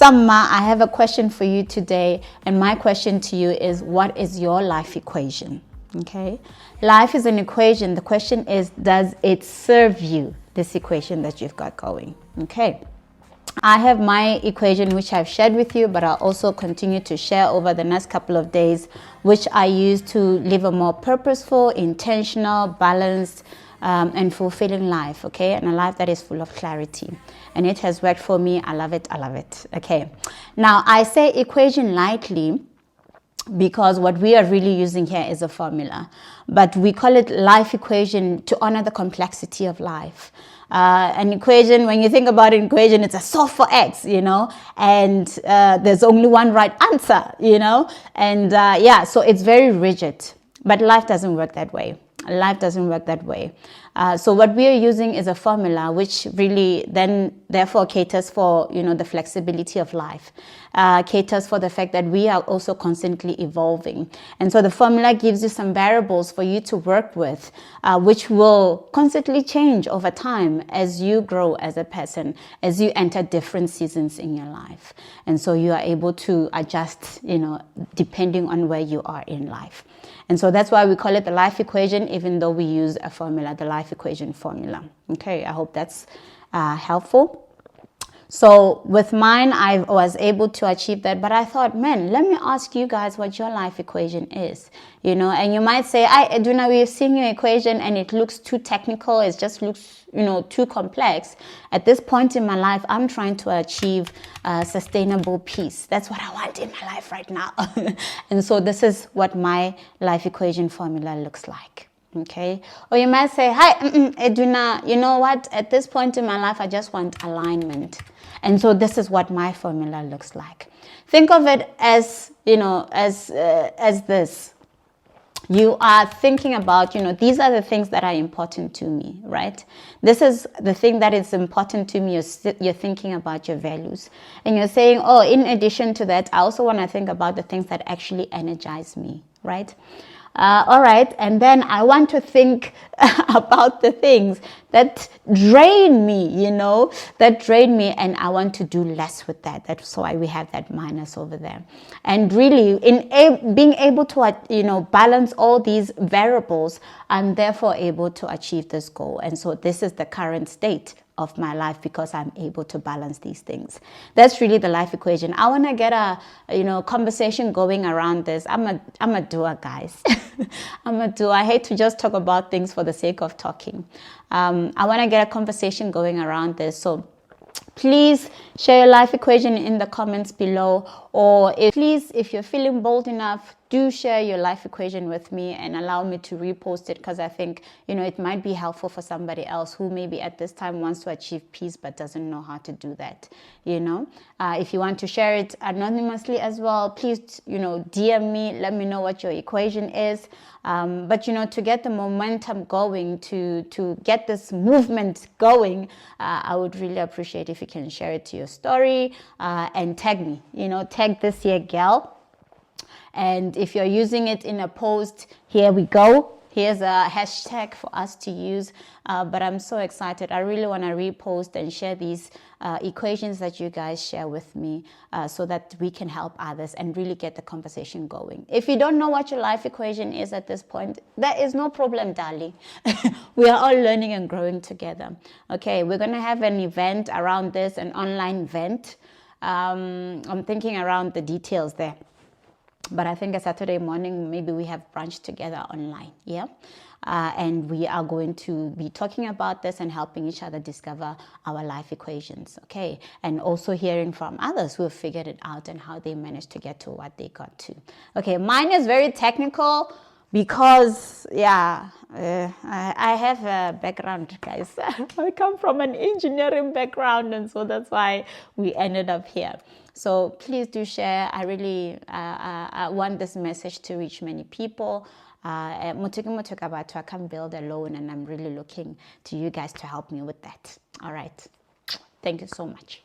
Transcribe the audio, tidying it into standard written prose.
Sama, I have a question for you today, and my question to you is, what is your life equation? Okay, life is an equation. The question is, does it serve you, this equation that you've got going? Okay, I have my equation which I've shared with you, but I'll also continue to share over the next couple of days, which I use to live a more purposeful, intentional, balanced, and fulfilling life, okay? And a life that is full of clarity. And it has worked for me. I love it. I love it. Okay. Now, I say equation lightly because what we are really using here is a formula. But we call it life equation to honor the complexity of life. An equation, when you think about an equation, it's a solve for X, you know, and there's only one right answer, you know, and yeah, so it's very rigid. But life doesn't work that way. Life doesn't work that way. So what we are using is a formula which really then therefore caters for, you know, the flexibility of life, caters for the fact that we are also constantly evolving. And so the formula gives you some variables for you to work with, which will constantly change over time as you grow as a person, as you enter different seasons in your life. And so you are able to adjust, you know, depending on where you are in life. And so that's why we call it the life equation, even though we use a formula, the life equation formula. Okay, I hope that's helpful. So with mine, I was able to achieve that. But I thought, man, let me ask you guys what your life equation is. You know, and you might say, Edwina, we've seen your equation and it looks too technical. It just looks, you know, too complex. At this point in my life, I'm trying to achieve sustainable peace. That's what I want in my life right now. And so this is what my life equation formula looks like. Okay. Or you might say, hi, Edwina, you know what? At this point in my life, I just want alignment. And so this is what my formula looks like. Think of it as, you know, as this. You are thinking about, you know, these are the things that are important to me, right? This is the thing that is important to me. You're thinking about your values. And you're saying, oh, in addition to that, I also want to think about the things that actually energize me, right? All right, and then I want to think about the things that drain me, you know, and I want to do less with that. That's why we have that minus over there. And really, in being able to, you know, balance all these variables, I'm therefore able to achieve this goal. And so this is the current state of my life because I'm able to balance these things. That's really the life equation. I want to get a, you know, conversation going around this. I'm a doer, guys. I'm a doer. I hate to just talk about things for the sake of talking. I want to get a conversation going around this. So please share your life equation in the comments below, or if you're feeling bold enough, do share your life equation with me and allow me to repost it, because I think, you know, it might be helpful for somebody else who maybe at this time wants to achieve peace but doesn't know how to do that, you know. If you want to share it anonymously as well, please, you know, DM me, let me know what your equation is. But, you know, to get the momentum going, to get this movement going, I would really appreciate if you can share it to your story and tag me, you know, tag this here gal. And if you're using it in a post, here we go. Here's a hashtag for us to use. But I'm so excited. I really want to repost and share these equations that you guys share with me so that we can help others and really get the conversation going. If you don't know what your life equation is at this point, there is no problem, darling. We are all learning and growing together. Okay, we're going to have an event around this, an online event. I'm thinking around the details there. But I think a Saturday morning, maybe we have brunch together online, yeah? And we are going to be talking about this and helping each other discover our life equations, okay? And also hearing from others who have figured it out and how they managed to get to what they got to. Okay, mine is very technical because, yeah, I have a background, guys. I come from an engineering background, and so that's why we ended up here. So please do share. I really I want this message to reach many people. I can't build alone, and I'm really looking to you guys to help me with that. All right. Thank you so much.